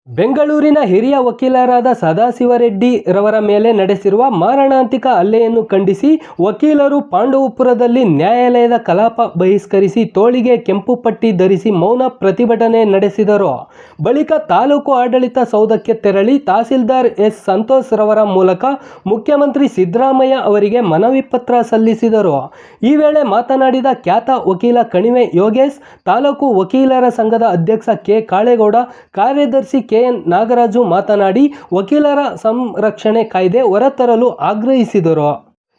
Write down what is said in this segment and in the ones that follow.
ಬೆಂಗಳೂರಿನ ಹಿರಿಯ ವಕೀಲರಾದ ಸದಾಶಿವರೆಡ್ಡಿ ರವರ ಮೇಲೆ ನಡೆಸಿರುವ ಮಾರಣಾಂತಿಕ ಹಲ್ಲೆಯನ್ನು ಖಂಡಿಸಿ ವಕೀಲರು ಪಾಂಡವಪುರದಲ್ಲಿ ನ್ಯಾಯಾಲಯದ ಕಲಾಪ ಬಹಿಷ್ಕರಿಸಿ ತೋಳಿಗೆ ಕೆಂಪು ಪಟ್ಟಿ ಧರಿಸಿ ಮೌನ ಪ್ರತಿಭಟನೆ ನಡೆಸಿದರು. ಬಳಿಕ ತಾಲೂಕು ಆಡಳಿತ ಸೌಧಕ್ಕೆ ತೆರಳಿ ತಹಸೀಲ್ದಾರ್ ಎಸ್. ಸಂತೋಷ್ ರವರ ಮೂಲಕ ಮುಖ್ಯಮಂತ್ರಿ ಸಿದ್ದರಾಮಯ್ಯ ಅವರಿಗೆ ಮನವಿ ಪತ್ರ ಸಲ್ಲಿಸಿದರು. ಈ ವೇಳೆ ಮಾತನಾಡಿದ ಖ್ಯಾತ ವಕೀಲ ಕಣಿವೆ ಯೋಗೇಶ್, ತಾಲೂಕು ವಕೀಲರ ಸಂಘದ ಅಧ್ಯಕ್ಷ ಕೆ. ಕಾಳೇಗೌಡ, ಕಾರ್ಯದರ್ಶಿ ಕೆ.ಎನ್. ನಾಗರಾಜು ಮಾತನಾಡಿ ವಕೀಲರ ಸಂರಕ್ಷಣೆ ಕಾಯ್ದೆ ಹೊರತರಲು ಆಗ್ರಹಿಸಿದರು.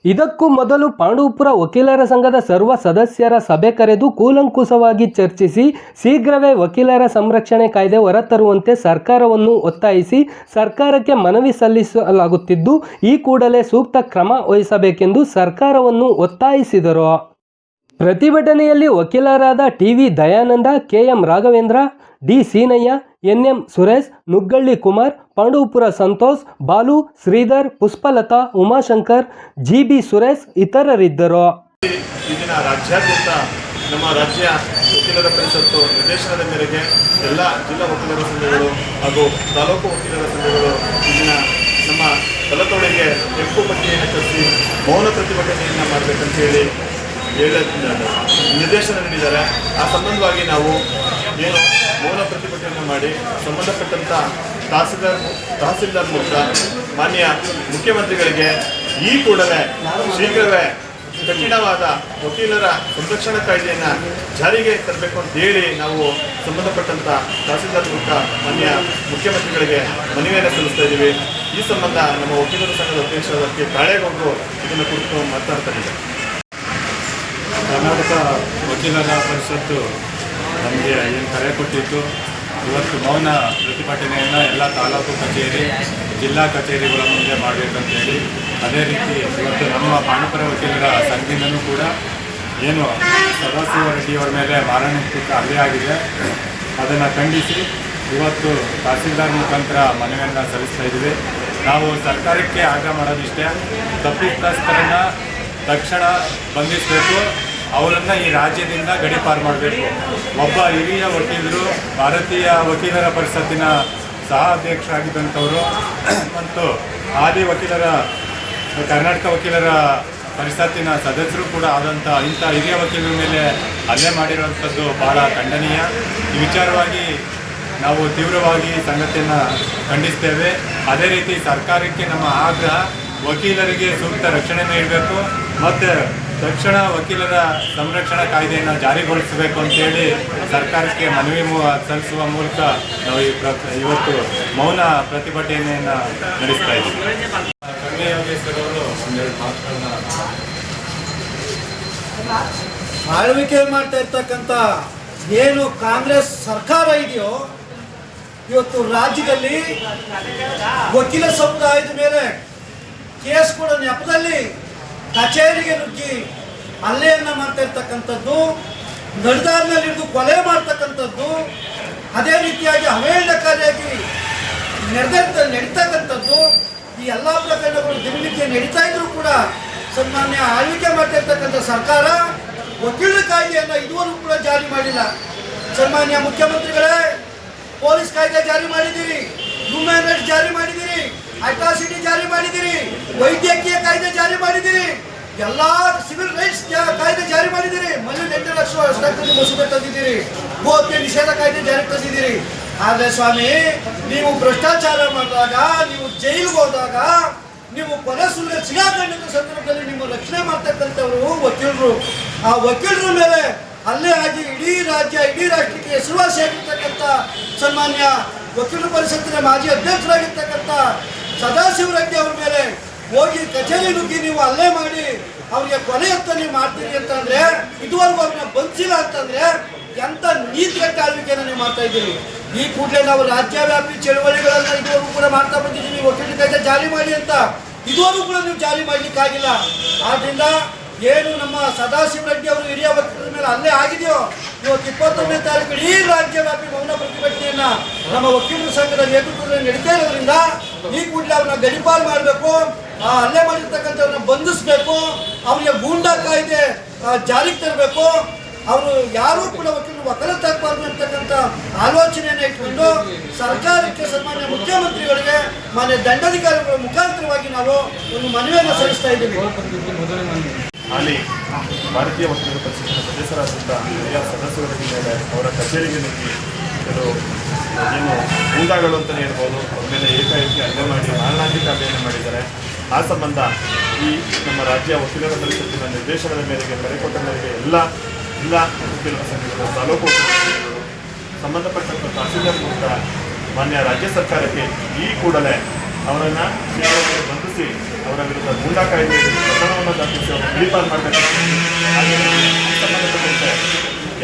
ಇದಕ್ಕೂ ಮೊದಲು ಪಾಂಡವಪುರ ವಕೀಲರ ಸಂಘದ ಸರ್ವ ಸದಸ್ಯರ ಸಭೆ ಕರೆದು ಕೂಲಂಕುಷವಾಗಿ ಚರ್ಚಿಸಿ ಶೀಘ್ರವೇ ವಕೀಲರ ಸಂರಕ್ಷಣೆ ಕಾಯ್ದೆ ಹೊರತರುವಂತೆ ಸರ್ಕಾರವನ್ನು ಒತ್ತಾಯಿಸಿ ಸರ್ಕಾರಕ್ಕೆ ಮನವಿ ಸಲ್ಲಿಸಲಾಗುತ್ತಿದ್ದು, ಈ ಕೂಡಲೇ ಸೂಕ್ತ ಕ್ರಮ ವಹಿಸಬೇಕೆಂದು ಸರ್ಕಾರವನ್ನು ಒತ್ತಾಯಿಸಿದರು. ಪ್ರತಿಭಟನೆಯಲ್ಲಿ ವಕೀಲರಾದ T V. Dayananda, K M. Raghavendra, D. Seenaiah, N M. Suresh, Nuggalli Kumar, Pandavapura Santhosh, Balu, Sridhar, Pushpalatha, Umashankar, G B. Suresh ಇತರರಿದ್ದರು. ಈ ದಿನ ರಾಜ್ಯಾದ್ಯಂತ ನಮ್ಮ ರಾಜ್ಯ ವಕೀಲರ ಪರಿಷತ್ತು ನಿರ್ದೇಶನದ ಮೇರೆಗೆ ಎಲ್ಲ ಜಿಲ್ಲಾ ವಕೀಲರ ಸಂಘಗಳು ಹಾಗೂ ತಾಲೂಕು ವಕೀಲರ ಸಂಘಗಳು ಈ ದಿನ ನಮ್ಮ ತಲತೋಳಿಗೆ ಕೆಂಪು ಪಟ್ಟಿಯನ್ನು ಕರೆಸಿ ಮೌನ ಪ್ರತಿಭಟನೆಯನ್ನು ಮಾಡಬೇಕಂತ ಹೇಳಿ ನಿರ್ದೇಶನ ನೀಡಿದ್ದಾರೆ. ಆ ಸಂಬಂಧವಾಗಿ ನಾವು ಏನು ಮೌನ ಪ್ರತಿಭಟನೆಯನ್ನು ಮಾಡಿ ಸಂಬಂಧಪಟ್ಟಂಥ ತಹಸೀಲ್ದಾರ್ ಮೂಲಕ ಮಾನ್ಯ ಮುಖ್ಯಮಂತ್ರಿಗಳಿಗೆ ಈ ಕೂಡಲೇ ಶೀಘ್ರವೇ ಕಠಿಣವಾದ ವಕೀಲರ ಸಂರಕ್ಷಣಾ ಕಾಯ್ದೆಯನ್ನು ಜಾರಿಗೆ ತರಬೇಕು ಅಂತ ಹೇಳಿ ನಾವು ಸಂಬಂಧಪಟ್ಟಂಥ ತಹಸೀಲ್ದಾರ್ ಮೂಲಕ ಮಾನ್ಯ ಮುಖ್ಯಮಂತ್ರಿಗಳಿಗೆ ಮನವಿಯನ್ನು ಸಲ್ಲಿಸ್ತಾ ಇದ್ದೀವಿ. ಈ ಸಂಬಂಧ ನಮ್ಮ ವಕೀಲರ ಸಂಘದ ಅಧ್ಯಕ್ಷರಾದ ಕೆ. ಕಾಳೇಗೌಡರು ಇದನ್ನು ಕುರಿತು ಮಾತನಾಡ್ತಾರೆ. ಕರ್ನಾಟಕ ವಕೀಲರ ಪರಿಷತ್ತು ನಮಗೆ ಏನು ಕರೆ ಕೊಟ್ಟಿತ್ತು, ಇವತ್ತು ಮೌನ ಪ್ರತಿಭಟನೆಯನ್ನು ಎಲ್ಲ ತಾಲೂಕು ಕಚೇರಿ, ಜಿಲ್ಲಾ ಕಚೇರಿಗಳ ಮುಂದೆ ಮಾಡಬೇಕಂತೇಳಿ, ಅದೇ ರೀತಿ ಇವತ್ತು ನಮ್ಮ ಪಾಂಡವಪುರ ವಕೀಲರ ಸಂಘದಿಂದನೂ ಕೂಡ ಏನು ಸದಾಶಿವರೆಡ್ಡಿಯವರ ಮೇಲೆ ಮಾರಣಾಂತಿಕ ಹಲ್ಲೆ ಆಗಿದೆ, ಅದನ್ನು ಖಂಡಿಸಿ ಇವತ್ತು ತಹಸೀಲ್ದಾರ್ ಮುಖಾಂತರ ಮನವಿಯನ್ನು ಸಲ್ಲಿಸ್ತಾ ಇದ್ದೀವಿ. ನಾವು ಸರ್ಕಾರಕ್ಕೆ ಆಗ್ರಹ ಮಾಡೋದಿಷ್ಟೇ, ತಪ್ಪಿತಸ್ಥರನ್ನು ತಕ್ಷಣ ಬಂಧಿಸಬೇಕು, ಅವರನ್ನು ಈ ರಾಜ್ಯದಿಂದ ಗಡೀಪಾರು ಮಾಡಬೇಕು. ಒಬ್ಬ ಹಿರಿಯ ವಕೀಲರು, ಭಾರತೀಯ ವಕೀಲರ ಪರಿಷತ್ತಿನ ಸಹ ಅಧ್ಯಕ್ಷರಾಗಿದ್ದಂಥವರು ಮತ್ತು ಹಾಲಿ ವಕೀಲರ ಕರ್ನಾಟಕ ವಕೀಲರ ಪರಿಷತ್ತಿನ ಸದಸ್ಯರು ಕೂಡ ಆದಂಥ ಇಂಥ ಹಿರಿಯ ವಕೀಲರ ಮೇಲೆ ಹಲ್ಲೆ ಮಾಡಿರುವಂಥದ್ದು ಭಾಳ ಖಂಡನೀಯ. ಈ ವಿಚಾರವಾಗಿ ನಾವು ತೀವ್ರವಾಗಿ ಸಂಗತಿಯನ್ನು ಖಂಡಿಸ್ತೇವೆ. ಅದೇ ರೀತಿ ಸರ್ಕಾರಕ್ಕೆ ನಮ್ಮ ಆಗ್ರಹ, ವಕೀಲರಿಗೆ ಸೂಕ್ತ ರಕ್ಷಣೆ ನೀಡಬೇಕು ಮತ್ತು ತಕ್ಷಣ ವಕೀಲರ ಸಂರಕ್ಷಣಾ ಕಾಯ್ದೆಯನ್ನು ಜಾರಿಗೊಳಿಸಬೇಕು ಅಂತೇಳಿ ಸರ್ಕಾರಕ್ಕೆ ಮನವಿ ಸಲ್ಲಿಸುವ ಮೂಲಕ ನಾವು ಇವತ್ತು ಮೌನ ಪ್ರತಿಭಟನೆಯನ್ನು ನಡೆಸ್ತಾ ಇದ್ದೀವಿ. ಕಣಿವೆ ಯೋಗೇಶ್ವರ್ ಅವರು ಒಂದೆರಡು ಮಾತುಗಳನ್ನ ಆಳ್ವಿಕೆ ಮಾಡ್ತಾ ಇರ್ತಕ್ಕಂಥ ಏನು ಕಾಂಗ್ರೆಸ್ ಸರ್ಕಾರ ಇದೆಯೋ, ಇವತ್ತು ರಾಜ್ಯದಲ್ಲಿ ವಕೀಲ ಸಮುದಾಯದ ಮೇಲೆ ಕೇಸ್ ಕೊಡೋ ನೆಪದಲ್ಲಿ ಕಚೇರಿಗೆ ನುಗ್ಗಿ ಹಲ್ಲೆಯನ್ನು ಮಾಡ್ತಾ ಇರ್ತಕ್ಕಂಥದ್ದು, ನಡೆದಾರಿನಲ್ಲಿ ಹಿಡಿದು ಕೊಲೆ ಮಾಡ್ತಕ್ಕಂಥದ್ದು, ಅದೇ ರೀತಿಯಾಗಿ ಅವೇಳನಕಾರಿಯಾಗಿ ನಡೀತಕ್ಕಂಥದ್ದು, ಈ ಎಲ್ಲ ಪ್ರಕರಣಗಳು ದಿನನಿತ್ಯ ನಡೀತಾ ಇದ್ರೂ ಕೂಡ ಸನ್ಮಾನ್ಯ ಆಳ್ವಿಕೆ ಮಾಡ್ತಾ ಇರ್ತಕ್ಕಂಥ ಸರ್ಕಾರ ವಕೀಲರ ಕಾಯ್ದೆಯನ್ನು ಇದುವರೆಗೂ ಕೂಡ ಜಾರಿ ಮಾಡಿಲ್ಲ. ಸನ್ಮಾನ್ಯ ಮುಖ್ಯಮಂತ್ರಿಗಳೇ, ಪೊಲೀಸ್ ಕಾಯ್ದೆ ಜಾರಿ ಮಾಡಿದ್ದೀರಿ, ಹ್ಯೂಮನ್ ರೈಟ್ಸ್ ಜಾರಿ ಮಾಡಿದ್ದೀರಿ, ಅಟ್ರಾಸಿಟಿ ಜಾರಿ ಮಾಡಿದ್ದೀರಿ, ವೈದ್ಯಕೀಯ ಕಾಯ್ದೆ ಜಾರಿ ಮಾಡಿದ್ದೀರಿ, ಎಲ್ಲ ಸಿವಿಲ್ ರೈಟ್ಸ್ ಕಾಯ್ದೆ ಜಾರಿ ಮಾಡಿದ್ದೀರಿ, ಮನೆ ನೆಟ್ಟರಕ್ಷಣೆ ಮಸೂದೆ ತಂದಿದ್ದೀರಿ, ಗೋಹತ್ಯೆ ನಿಷೇಧ ಕಾಯ್ದೆ ಜಾರಿ ತಂದಿದ್ದೀರಿ. ಆದರೆ ಸ್ವಾಮಿ, ನೀವು ಭ್ರಷ್ಟಾಚಾರ ಮಾಡಿದಾಗ, ನೀವು ಜೈಲಿಗೆ ಹೋದಾಗ, ನೀವು ಕೊಲೆ ಸುಳ್ಳು ಸಿಗಾಕೊಂಡಿದ್ದ ಸಂದರ್ಭದಲ್ಲಿ ನಿಮ್ಮ ರಕ್ಷಣೆ ಮಾಡ್ತಕ್ಕಂಥವರು ವಕೀಲರು. ಆ ವಕೀಲರ ಮೇಲೆ ಹಲ್ಲೆ ಆಗಿ ಇಡೀ ರಾಜ್ಯ, ಇಡೀ ರಾಷ್ಟ್ರಕ್ಕೆ ಹೆಸರುವಾಸಿಯಾಗಿರ್ತಕ್ಕಂಥ ಸನ್ಮಾನ್ಯ ವಕೀಲರ ಪರಿಷತ್ತಿನ ಮಾಜಿ ಅಧ್ಯಕ್ಷರಾಗಿರ್ತಕ್ಕಂಥ ಸದಾಶಿವರೆಡ್ಡಿ ಅವ್ರ ಮೇಲೆ ಹೋಗಿ ಕಚೇರಿ ನುಗ್ಗಿ ನೀವು ಹಲ್ಲೆ ಮಾಡಿ ಅವ್ರಿಗೆ ಕೊಲೆ ಅಂತ ನೀವು ಮಾಡ್ತೀರಿ ಅಂತಂದ್ರೆ, ಇದುವರೆಗೂ ಅವ್ರನ್ನ ಬಂಧಿಸಿಲ್ಲ ಅಂತಂದ್ರೆ ಎಂಥ ನೀತಿಗಟ್ಟ ಆಳ್ವಿಕೆಯನ್ನು ನೀವು ಮಾಡ್ತಾ ಇದ್ದೀರಿ. ಈ ಕೂಡಲೇ ನಾವು ರಾಜ್ಯವ್ಯಾಪಿ ಚಳವಳಿಗಳನ್ನು ಇದುವರೆಗೂ ಕೂಡ ಮಾಡ್ತಾ ಬಂದಿದ್ದೀವಿ, ವಕೀಲರ ಕಾಯ್ದೆ ಜಾರಿ ಮಾಡಿ ಅಂತ. ಇದುವರೆಗೂ ಕೂಡ ನೀವು ಜಾರಿ ಮಾಡಲಿಕ್ಕಾಗಿಲ್ಲ. ಆದ್ದರಿಂದ ಏನು ನಮ್ಮ ಸದಾಶಿವರೆಡ್ಡಿ ಅವರು ಹಿರಿಯ ವಕೀಲರ ಮೇಲೆ ಹಲ್ಲೆ ಆಗಿದೆಯೋ, ಇವತ್ತು 21ನೇ ತಾರೀಕು ಇಡೀ ರಾಜ್ಯವ್ಯಾಪಿ ಮೌನ ಪ್ರತಿಭಟನೆಯನ್ನ ನಮ್ಮ ವಕೀಲರ ಸಂಘದ ನೇತೃತ್ವದಲ್ಲಿ ನಡೀತಾ ಇರೋದ್ರಿಂದ ಈ ಕೂಡಲೇ ಅವ್ರನ್ನ ಗಡೀಪಾರು ಮಾಡಬೇಕು, ಆ ಹಲ್ಲೆ ಮಾಡಿರ್ತಕ್ಕಂಥವ್ರನ್ನ ಬಂಧಿಸಬೇಕು, ಅವರಿಗೆ ಗೂಂಡಾ ಕಾಯ್ದೆ ಜಾರಿಗೆ ತರಬೇಕು. ಅವರು ಯಾರೂ ಕೂಡ ವಕೀಲರು ವಕಾಲತ್ ಆಗಬಾರ್ದು ಅಂತಕ್ಕಂಥ ಆಲೋಚನೆಯನ್ನು ಇಟ್ಕೊಂಡು ಸರ್ಕಾರಕ್ಕೆ ಸನ್ಮಾನ್ಯ ಮುಖ್ಯಮಂತ್ರಿಗಳಿಗೆ ಮಾನ್ಯ ದಂಡಾಧಿಕಾರಿಗಳ ಮುಖಾಂತರವಾಗಿ ನಾವು ಒಂದು ಮನವಿಯನ್ನು ಸಲ್ಲಿಸ್ತಾ ಇದ್ದೀವಿ. ಹಾಲಿ ಭಾರತೀಯ ವಕೀಲರ ಪರಿಷತ್ತಿನ ಸದಸ್ಯರಾದಂಥ ಹಿರಿಯ ಸದಸ್ಯರ ಮೇಲೆ ಅವರ ಕಚೇರಿಗೆ ನುಗ್ಗಿ ಕೆಲವು ಏನು ಗೂಂಡಾಗಳು ಅಂತಲೇ ಹೇಳ್ಬೋದು, ಅವ್ರ ಮೇಲೆ ಏಕಾಏಕಿ ಹಲ್ಲೆ ಮಾಡಿ ಮಾರಣಾಂತಿಕ ಹಲ್ಲೆಯನ್ನು ಮಾಡಿದ್ದಾರೆ. ಆ ಸಂಬಂಧ ಈ ನಮ್ಮ ರಾಜ್ಯ ವಕೀಲರ ಪರಿಷತ್ತಿನ ನಿರ್ದೇಶನದ ಮೇರೆಗೆ ಕರೆಕೊಟ್ಟ ಮೇರೆಗೆ ಎಲ್ಲ ವಕೀಲರ ಸಂಘಗಳು, ತಾಲೂಕು ವಕೀಲರು ಸಂಬಂಧಪಟ್ಟಂಥ ತಹಸೀಲ್ದಾರ್ ಮೂಲಕ ಮಾನ್ಯ ರಾಜ್ಯ ಸರ್ಕಾರಕ್ಕೆ ಈ ಕೂಡಲೇ ಅವರನ್ನು ಬಂಧಿಸಿ ಅವರ ವಿರುದ್ಧ ಗೂಂಡಾ ಕಾಯ್ದೆ ಪ್ರಕರಣವನ್ನು ದಾಖಲಿಸಿ ಅವರು ಗಿಳಿಪಾರು ಮಾಡಬೇಕು. ಹಾಗೆ ಸಂಬಂಧಪಟ್ಟಂತೆ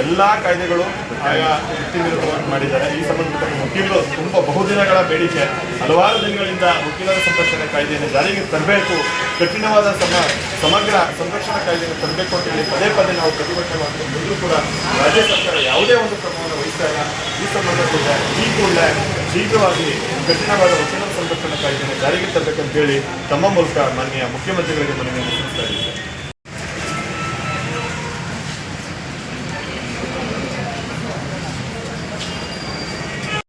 ಎಲ್ಲ ಕಾಯ್ದೆಗಳು ಆಯಾ ವ್ಯಕ್ತಿ ವಿರುದ್ಧವಾಗಿ ಮಾಡಿದ್ದಾರೆ. ಈ ಸಂಬಂಧಪಟ್ಟ ವಕೀಲರು ತುಂಬ ಬಹುದಿನಗಳ ಬೇಡಿಕೆ, ಹಲವಾರು ದಿನಗಳಿಂದ ವಕೀಲರ ಸಂರಕ್ಷಣೆ ಕಾಯ್ದೆಯನ್ನು ಜಾರಿಗೆ ತರಬೇಕು, ಕಠಿಣವಾದ ಸಮಗ್ರ ಸಂರಕ್ಷಣಾ ಕಾಯ್ದೆಯನ್ನು ತರಬೇಕು ಅಂತ ಹೇಳಿ ಪದೇ ಪದೇ ನಾವು ಪ್ರತಿಭಟನೆ ಮಾಡಿದ್ರು ಕೂಡ ರಾಜ್ಯ ಸರ್ಕಾರ ಯಾವುದೇ ಒಂದು ಕ್ರಮವನ್ನು ವಹಿಸಿದಾಗ ಈ ಸಂಬಂಧಪಟ್ಟ ಈ ಕೂಡಲೇ ಶೀಘ್ರವಾಗಿ ಕಠಿಣವಾದ ವಕೀಲರ ಸಂರಕ್ಷಣಾ ಕಾಯ್ದೆಯನ್ನು ಜಾರಿಗೆ ತರಬೇಕಂತೇಳಿ ತಮ್ಮ ಮೂಲಕ ಮಾನ್ಯ ಮುಖ್ಯಮಂತ್ರಿಗಳಿಗೆ ಮನವಿಯನ್ನು ಸಲ್ಲಿಸ್ತಾ ಇದ್ದೀವಿ.